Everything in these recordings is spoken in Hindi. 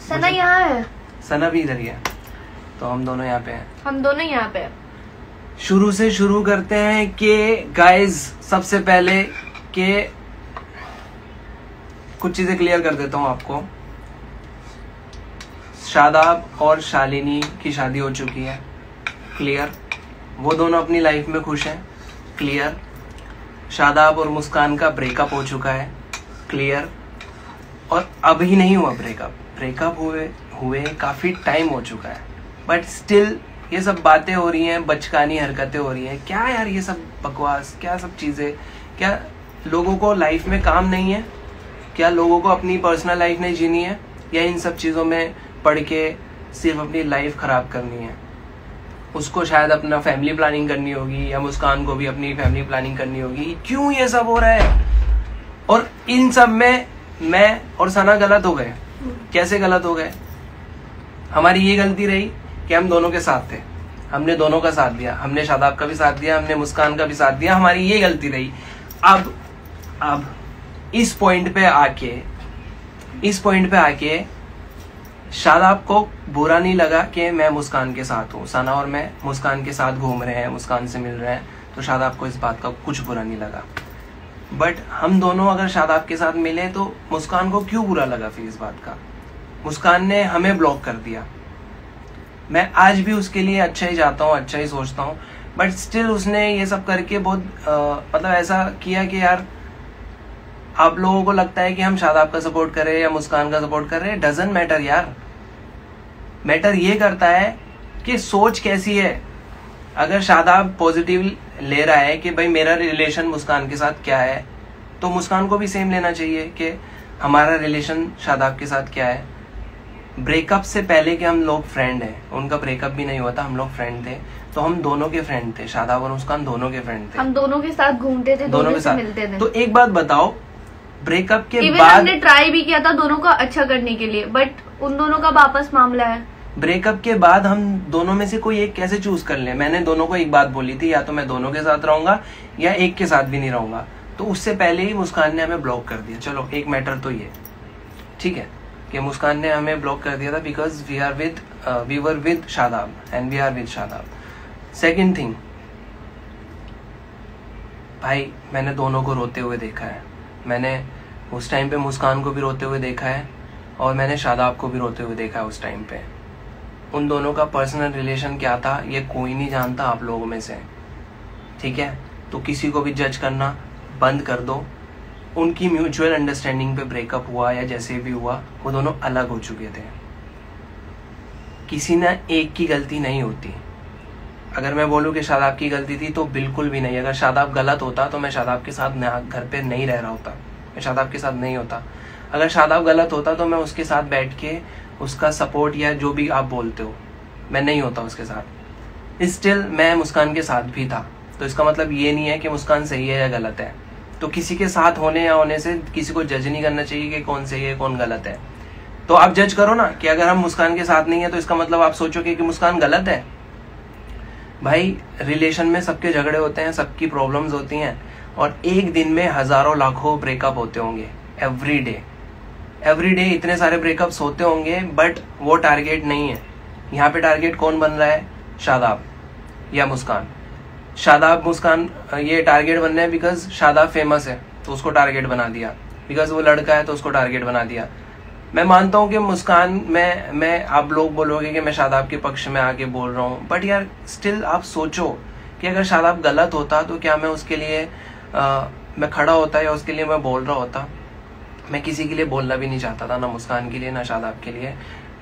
सना यहाँ है, सना भी इधर ही है, तो हम दोनों यहाँ पे हैं। हम दोनों यहाँ पे हैं। शुरू से शुरू करते हैं कि गाइज सबसे पहले कि कुछ चीजें क्लियर कर देता हूँ आपको। शादाब और शालिनी की शादी हो चुकी है, क्लियर। वो दोनों अपनी लाइफ में खुश हैं, क्लियर। शादाब और मुस्कान का ब्रेकअप हो चुका है, क्लियर। और अभी नहीं हुआ ब्रेकअप हुए काफी टाइम हो चुका है, बट स्टिल ये सब बातें हो रही हैं, बचकानी हरकतें हो रही हैं। क्या यार ये सब बकवास, क्या सब चीजें, क्या लोगों को लाइफ में काम नहीं है? क्या लोगों को अपनी पर्सनल लाइफ नहीं जीनी है, या इन सब चीजों में पढ़ के सिर्फ अपनी लाइफ खराब करनी है? उसको शायद अपना फैमिली प्लानिंग करनी होगी, या मुस्कान को भी अपनी फैमिली प्लानिंग करनी होगी। क्यों ये सब हो रहा है? और इन सब में मैं और सना गलत हो गए। कैसे गलत हो गए? हमारी ये गलती रही कि हम दोनों के साथ थे, हमने दोनों का साथ दिया, हमने शादाब का भी साथ दिया, हमने मुस्कान का भी साथ दिया। हमारी ये गलती रही। अब इस पॉइंट पे आके शादाब को बुरा नहीं लगा कि मैं मुस्कान के साथ हूँ, सना और मैं मुस्कान के साथ घूम रहे हैं, मुस्कान से मिल रहे हैं, तो शादाब को इस बात का कुछ बुरा नहीं लगा। बट हम दोनों अगर शादाब के साथ मिले तो मुस्कान को क्यों बुरा लगा फिर इस बात का? मुस्कान ने हमें ब्लॉक कर दिया। मैं आज भी उसके लिए अच्छा ही चाहता हूँ, अच्छा ही सोचता हूँ, बट स्टिल उसने ये सब करके बहुत मतलब ऐसा किया कि यार आप लोगों को लगता है कि हम शादाब का सपोर्ट कर रहे हैं या मुस्कान का सपोर्ट कर रहे हैं। डजंट मैटर यार, मैटर ये करता है कि सोच कैसी है। अगर शादाब पॉजिटिव ले रहा है कि भाई मेरा रिलेशन मुस्कान के साथ क्या है, तो मुस्कान को भी सेम लेना चाहिए कि हमारा रिलेशन शादाब के साथ क्या है। ब्रेकअप से पहले कि हम लोग फ्रेंड हैं, उनका ब्रेकअप भी नहीं हुआ था, हम लोग फ्रेंड थे, तो हम दोनों के फ्रेंड थे, शादाब और मुस्कान दोनों के फ्रेंड थे, हम दोनों के साथ घूमते थे, दोनों के साथ मिलते थे। तो एक बात बताओ, ब्रेकअप के बाद हमने ट्राई भी किया था दोनों का अच्छा करने के लिए, बट उन दोनों का वापस मामला है। ब्रेकअप के बाद हम दोनों में से कोई एक कैसे चूज कर ले? मैंने दोनों को एक बात बोली थी, या तो मैं दोनों के साथ रहूंगा या एक के साथ भी नहीं रहूंगा। तो उससे पहले ही मुस्कान ने हमें ब्लॉक कर दिया। चलो एक मैटर तो ये ठीक है कि मुस्कान ने हमें ब्लॉक कर दिया था because we were with Shadab and we are with Shadab. Second thing, भाई मैंने दोनों को रोते हुए देखा है। मैंने उस टाइम पे मुस्कान को भी रोते हुए देखा है और मैंने शादाब को भी रोते हुए देखा है उस टाइम पे। उन दोनों का पर्सनल रिलेशन क्या था ये कोई नहीं जानता आप लोगों में से, ठीक है? तो किसी को भी जज करना बंद कर दो। उनकी म्यूचुअल अंडरस्टैंडिंग पे ब्रेकअप हुआ या जैसे भी हुआ, वो दोनों अलग हो चुके थे। किसी न एक की गलती नहीं होती। अगर मैं बोलूँ कि शादाब की गलती थी तो बिल्कुल भी नहीं। अगर शादाब गलत होता तो मैं शादाब के साथ घर पे नहीं रह रहा होता, मैं शादाब के साथ नहीं होता। अगर शादाब गलत होता तो मैं उसके साथ बैठ के उसका सपोर्ट या जो भी आप बोलते हो, मैं नहीं होता उसके साथ। स्टिल मैं मुस्कान के साथ भी था, तो इसका मतलब ये नहीं है कि मुस्कान सही है या गलत है। तो किसी के साथ होने या होने से किसी को जज नहीं करना चाहिए कि कौन सही है कौन गलत है। तो आप जज करो ना कि अगर हम मुस्कान के साथ नहीं है तो इसका मतलब आप सोचोगे कि मुस्कान गलत है। भाई रिलेशन में सबके झगड़े होते हैं, सबकी प्रॉब्लम्स होती हैं, और एक दिन में हजारों लाखों ब्रेकअप होते होंगे एवरी डे इतने सारे ब्रेकअप्स होते होंगे, बट वो टारगेट नहीं है। यहाँ पे टारगेट कौन बन रहा है? शादाब या मुस्कान। शादाब मुस्कान ये टारगेट बनना है बिकॉज शादाब फेमस है तो उसको टारगेट बना दिया, बिकॉज वो लड़का है तो उसको टारगेट बना दिया। मैं मानता हूँ कि मुस्कान मैं आप लोग बोलोगे कि मैं शादाब के पक्ष में आके बोल रहा हूँ, बट यार स्टिल आप सोचो कि अगर शादाब गलत होता तो क्या मैं उसके लिए मैं खड़ा होता या उसके लिए मैं बोल रहा होता? मैं किसी के लिए बोलना भी नहीं चाहता था, ना मुस्कान के लिए ना शादाब के लिए,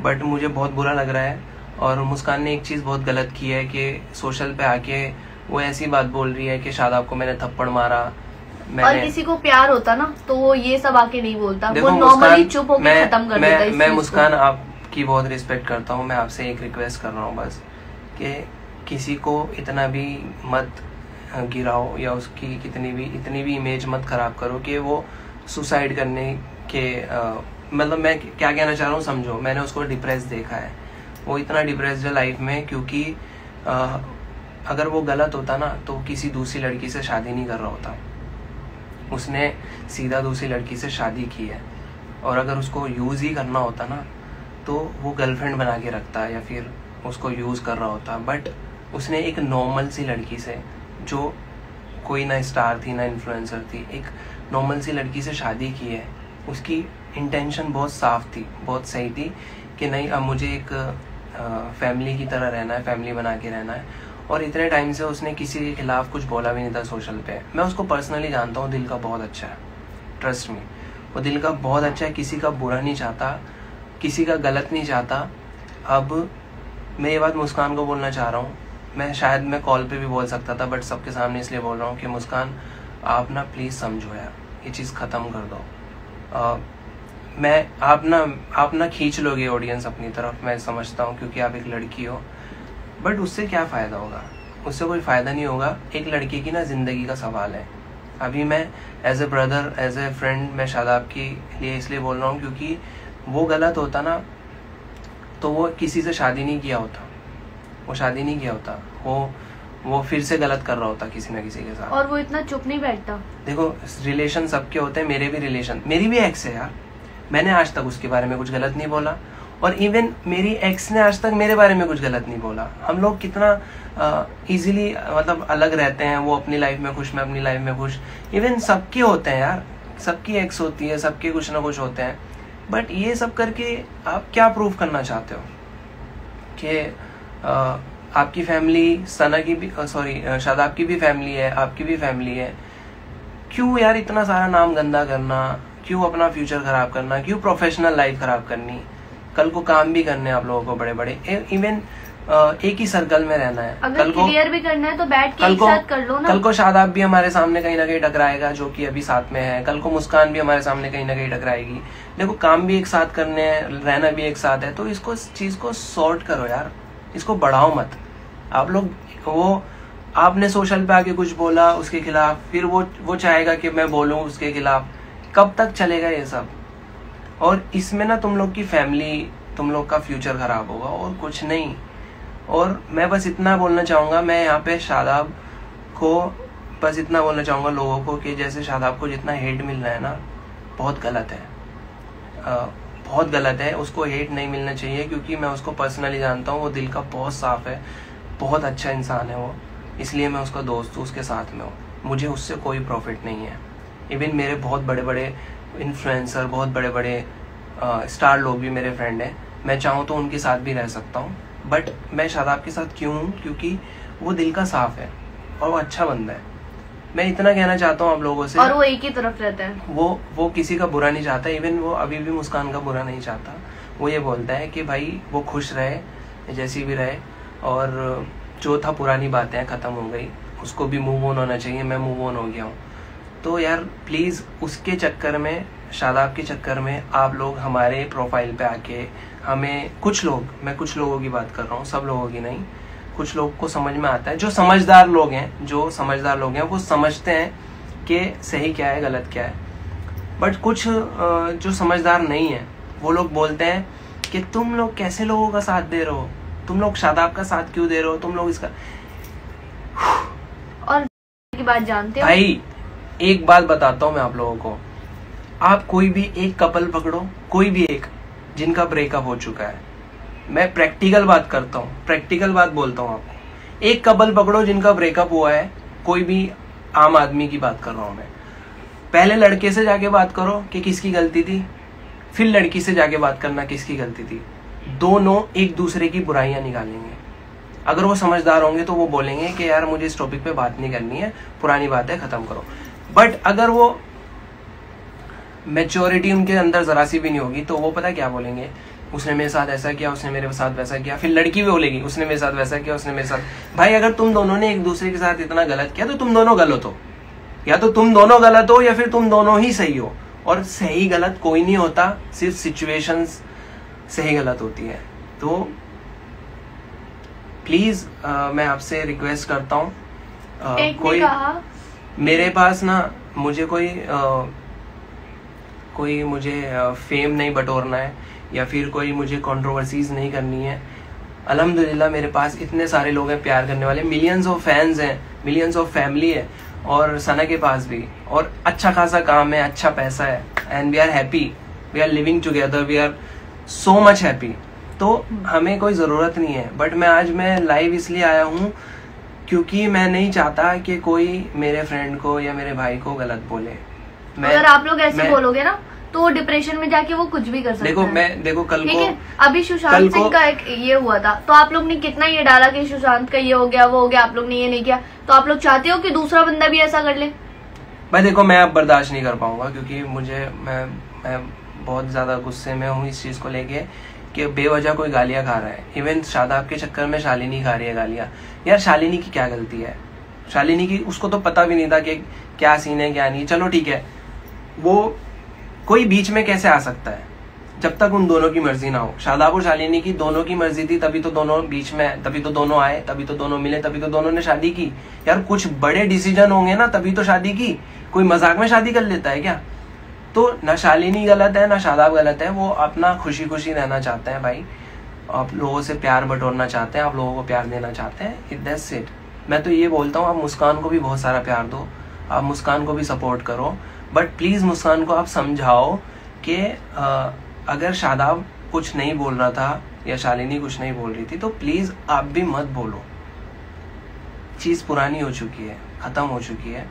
बट मुझे बहुत बुरा लग रहा है। और मुस्कान ने एक चीज़ बहुत गलत की है कि सोशल पे आके वो ऐसी बात बोल रही है कि शादाब को मैंने थप्पड़ मारा। और किसी को प्यार होता ना तो वो ये सब आके नहीं बोलता, वो नॉर्मली चुप होकर खत्म कर देता है। मैं मुस्कान आपकी बहुत रिस्पेक्ट करता हूँ, मैं आपसे एक रिक्वेस्ट कर रहा हूँ बस कि किसी को इतना भी मत गिराओ या उसकी इतनी भी इमेज मत खराब करो कि वो सुसाइड करने के मतलब मैं क्या कहना चाह रहा हूँ समझो। मैंने उसको डिप्रेस देखा है, वो इतना डिप्रेस्ड है लाइफ में क्योंकि अगर वो गलत होता ना तो किसी दूसरी लड़की से शादी नहीं कर रहा होता। उसने सीधा दूसरी लड़की से शादी की है, और अगर उसको यूज ही करना होता ना तो वो गर्लफ्रेंड बना के रखता या फिर उसको यूज़ कर रहा होता। बट उसने एक नॉर्मल सी लड़की से, जो कोई ना स्टार थी ना इन्फ्लुएंसर थी, एक नॉर्मल सी लड़की से शादी की है। उसकी इंटेंशन बहुत साफ थी, बहुत सही थी कि नहीं अब मुझे एक फैमिली की तरह रहना है, फैमिली बना के रहना है। और इतने टाइम से उसने किसी के खिलाफ कुछ बोला भी नहीं था सोशल पे। मैं उसको पर्सनली जानता हूँ, दिल का बहुत अच्छा है, ट्रस्ट मी, वो दिल का बहुत अच्छा है, किसी का बुरा नहीं चाहता, किसी का गलत नहीं चाहता। अब मैं ये बात मुस्कान को बोलना चाह रहा हूँ, मैं कॉल पे भी बोल सकता था बट सबके सामने इसलिए बोल रहा हूँ कि मुस्कान आप ना प्लीज़ समझो यार, ये चीज़ ख़त्म कर दो। आप ना खींच लोगे ऑडियंस अपनी तरफ, मैं समझता हूँ, क्योंकि आप एक लड़की हो। बट उससे क्या फ़ायदा होगा? उससे कोई फ़ायदा नहीं होगा। एक लड़की की ना ज़िंदगी का सवाल है। अभी मैं as a brother, as a friend, मैं शादाब के लिए इसलिए बोल रहा हूँ क्योंकि वो गलत होता ना तो वो किसी से शादी नहीं किया होता, वो शादी नहीं किया होता, वो फिर से गलत कर रहा होता किसी ना किसी के साथ। और वो इतना चुप नहीं बैठता। देखो रिलेशन सबके होते हैं, मेरी भी एक्स है यार, मैंने आज तक उसके बारे में कुछ गलत नहीं बोला। और इवन मेरी एक्स ने आज तक मेरे बारे में कुछ गलत नहीं बोला। हम लोग कितना इजीली मतलब अलग रहते हैं, वो अपनी लाइफ में खुश, मैं अपनी लाइफ में खुश। इवन सबके होते हैं यार, सबकी एक्स होती है, सबके कुछ ना कुछ होते हैं। बट ये सब करके आप क्या प्रूव करना चाहते हो कि आपकी फैमिली, सना की भी शादाब की भी फैमिली है, आपकी भी फैमिली है। क्यों यार इतना सारा नाम गंदा करना, क्यों अपना फ्यूचर खराब करना, क्यों प्रोफेशनल लाइफ खराब करनी? कल को काम भी करने आप लोगों को बड़े बड़े, इवन एक ही सर्कल में रहना है। अगर क्लियर भी करना है तो बैठ के एक साथ कर लो ना। कल को शादाब भी हमारे सामने कहीं ना कहीं टकराएगा, जो कि अभी साथ में है। कल को मुस्कान भी हमारे सामने कहीं ना कहीं टकराएगी। देखो काम भी एक साथ करने हैं, रहना भी एक साथ है, तो इस चीज को सॉर्ट करो यार, इसको बढ़ाओ मत। आप लोग आपने सोशल पे आके कुछ बोला उसके खिलाफ, फिर वो चाहेगा कि मैं बोलूं उसके खिलाफ। कब तक चलेगा ये सब? और इसमें ना तुम लोग की फैमिली, तुम लोग का फ्यूचर खराब होगा और कुछ नहीं। और मैं बस इतना बोलना चाहूँगा, मैं यहाँ पे शादाब को बस इतना बोलना चाहूँगा लोगों को कि जैसे शादाब को जितना हेट मिल रहा है ना, बहुत गलत है, बहुत गलत है। उसको हेट नहीं मिलना चाहिए, क्योंकि मैं उसको पर्सनली जानता हूँ, वो दिल का बहुत साफ है, बहुत अच्छा इंसान है वो, इसलिए मैं उसका दोस्त हूँ, उसके साथ में हूँ। मुझे उससे कोई प्रॉफिट नहीं है। इवन मेरे बहुत बड़े बड़े इन्फ्लुएंसर, बहुत बड़े बड़े स्टार लोग भी मेरे फ्रेंड हैं, मैं चाहूँ तो उनके साथ भी रह सकता हूँ। बट मैं शादाब के साथ क्यों हूँ? क्योंकि वो दिल का साफ है और वो अच्छा बंदा है। मैं इतना कहना चाहता हूँ आप लोगों से। और वो एक ही तरफ रहता है, वो किसी का बुरा नहीं चाहता। इवन वो अभी भी मुस्कान का बुरा नहीं चाहता। वो ये बोलता है कि भाई वो खुश रहे, जैसी भी रहे, और जो था पुरानी बातें ख़त्म हो गई, उसको भी मूव ऑन होना चाहिए। मैं मूव ऑन हो गया हूँ। तो यार प्लीज़ उसके चक्कर में, शादाब के चक्कर में आप लोग हमारे प्रोफाइल पे आके हमें, कुछ लोग, मैं कुछ लोगों की बात कर रहा हूँ, सब लोगों की नहीं, कुछ लोग को समझ में आता है, जो समझदार लोग हैं वो समझते हैं कि सही क्या है गलत क्या है। बट कुछ जो समझदार नहीं है वो लोग बोलते हैं कि तुम लोग कैसे लोगों का साथ दे रहे हो, तुम लोग शादाब का साथ क्यों दे रहे हो, तुम लोग इसका। और की बात जानते हो भाई, एक बात बताता हूँ मैं आप लोगों को, आप कोई भी एक कपल पकड़ो, कोई भी एक जिनका ब्रेकअप हो चुका है, मैं प्रैक्टिकल बात करता हूँ, प्रैक्टिकल बात बोलता हूँ आपको। एक कपल पकड़ो जिनका ब्रेकअप हुआ है, कोई भी आम आदमी की बात कर रहा हूँ मैं। पहले लड़के से जाके बात करो कि किसकी गलती थी, फिर लड़की से जाके बात करना किसकी गलती थी। दोनों एक दूसरे की बुराइयां निकालेंगे। अगर वो समझदार होंगे तो वो बोलेंगे कि यार मुझे इस टॉपिक पे बात नहीं करनी है, पुरानी बात है, खत्म करो। बट अगर वो मैच्योरिटी उनके अंदर जरा सी भी नहीं होगी तो वो पता क्या बोलेंगे, उसने मेरे साथ ऐसा किया, उसने मेरे साथ वैसा किया। फिर लड़की भी बोलेगी उसने मेरे साथ वैसा किया, उसने मेरे साथ। भाई अगर तुम दोनों ने एक दूसरे के साथ इतना गलत किया तो तुम दोनों गलत हो, या तो तुम दोनों गलत हो या फिर तुम दोनों ही सही हो। और सही गलत कोई नहीं होता, सिर्फ सिचुएशंस सही गलत होती है। तो प्लीज मैं आपसे रिक्वेस्ट करता हूँ, कोई मेरे पास ना, मुझे कोई मुझे फेम नहीं बटोरना है या फिर कोई मुझे कंट्रोवर्सीज नहीं करनी है। अल्हम्दुलिल्लाह मेरे पास इतने सारे लोग हैं प्यार करने वाले, मिलियंस ऑफ फैंस हैं, मिलियंस ऑफ फैमिली है, और सना के पास भी, और अच्छा खासा काम है, अच्छा पैसा है, and we are happy, we are living together, we are so much happy. तो हमें कोई जरूरत नहीं है। बट मैं लाइव इसलिए आया हूँ क्योंकि मैं नहीं चाहता कि कोई मेरे फ्रेंड को या मेरे भाई को गलत बोले। अगर आप लोग ऐसे बोलोगे ना तो वो डिप्रेशन में जाके वो कुछ भी कर सकता है। देखो कल को अभी सुशांत सिंह का एक ये हुआ था, तो आप लोग ने कितना ये डाला कि सुशांत का ये हो गया वो हो गया, आप लोग ने ये नहीं किया। तो आप लोग चाहते हो कि दूसरा बंदा भी ऐसा कर ले? भाई देखो, मैं अब बर्दाश्त नहीं कर पाऊंगा क्योंकि मैं बहुत ज्यादा गुस्से में हूँ इस चीज को लेके कि बेवजह कोई गालियां खा रहा है। इवन शादाब के चक्कर में शालिनी खा रही है गालियां। यार शालिनी की क्या गलती है? शालिनी की, उसको तो पता भी नहीं था कि क्या सीन है क्या नहीं। चलो ठीक है, वो कोई बीच में कैसे आ सकता है जब तक उन दोनों की मर्जी ना हो। शादाब और शालिनी की दोनों की मर्जी थी, तभी तो दोनों बीच में, तभी तो दोनों आए, तभी तो दोनों मिले, तभी तो दोनों ने शादी की। यार कुछ बड़े डिसीजन होंगे ना तभी तो शादी की। कोई मजाक में शादी कर लेता है क्या? तो ना शालिनी गलत है ना शादाब गलत है। वो अपना खुशी खुशी रहना चाहते हैं भाई, आप लोगों से प्यार बटोरना चाहते हैं, आप लोगों को प्यार देना चाहते हैं। That's it. मैं तो ये बोलता हूँ, आप मुस्कान को भी बहुत सारा प्यार दो, आप मुस्कान को भी सपोर्ट करो। बट प्लीज मुस्कान को आप समझाओ कि अगर शादाब कुछ नहीं बोल रहा था या शालिनी कुछ नहीं बोल रही थी तो प्लीज आप भी मत बोलो। चीज पुरानी हो चुकी है, खत्म हो चुकी है।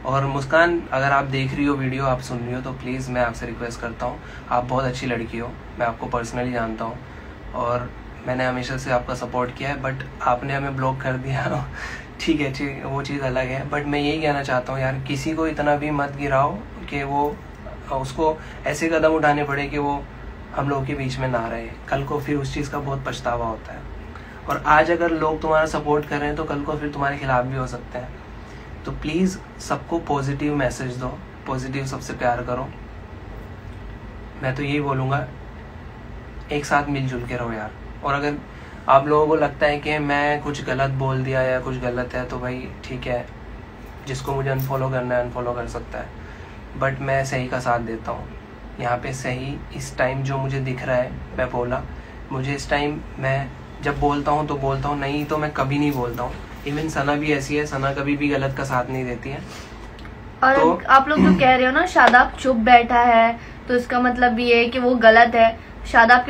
और मुस्कान, अगर आप देख रही हो वीडियो, आप सुन रही हो, तो प्लीज मैं आपसे रिक्वेस्ट करता हूँ, आप बहुत अच्छी लड़की हो, मैं आपको पर्सनली जानता हूँ और मैंने हमेशा से आपका सपोर्ट किया है। बट आपने हमें ब्लॉक कर दिया ठीक है, वो चीज़ अलग है। बट मैं यही कहना चाहता हूँ यार, किसी को इतना भी मत गिराओ कि वो उसको ऐसे कदम उठाने पड़े कि वो हम लोगों के बीच में ना रहे। कल को फिर उस चीज़ का बहुत पछतावा होता है। और आज अगर लोग तुम्हारा सपोर्ट कर रहे हैं तो कल को फिर तुम्हारे खिलाफ भी हो सकते हैं। तो प्लीज़ सबको पॉजिटिव मैसेज दो, पॉजिटिव सबसे प्यार करो। मैं तो यही बोलूँगा, एक साथ मिलजुल के रहो यार। और अगर आप लोगों को लगता है कि मैं कुछ गलत बोल दिया या कुछ गलत है तो भाई ठीक है, जिसको मुझे अनफॉलो करना है अनफॉलो कर सकता है। बट मैं सही का साथ देता हूँ यहाँ पे। सही इस टाइम जो मुझे दिख रहा है, मैं बोला, मुझे इस टाइम मैं जब बोलता हूँ तो बोलता हूँ, नहीं तो मैं कभी नहीं बोलता हूँ। इवन सना भी ऐसी है, सना कभी भी गलत का साथ नहीं देती है। और तो आप लोग जो कह रहे हो ना शादाब चुप बैठा है, तो इसका मतलब ये है कि वो गलत है। शादाब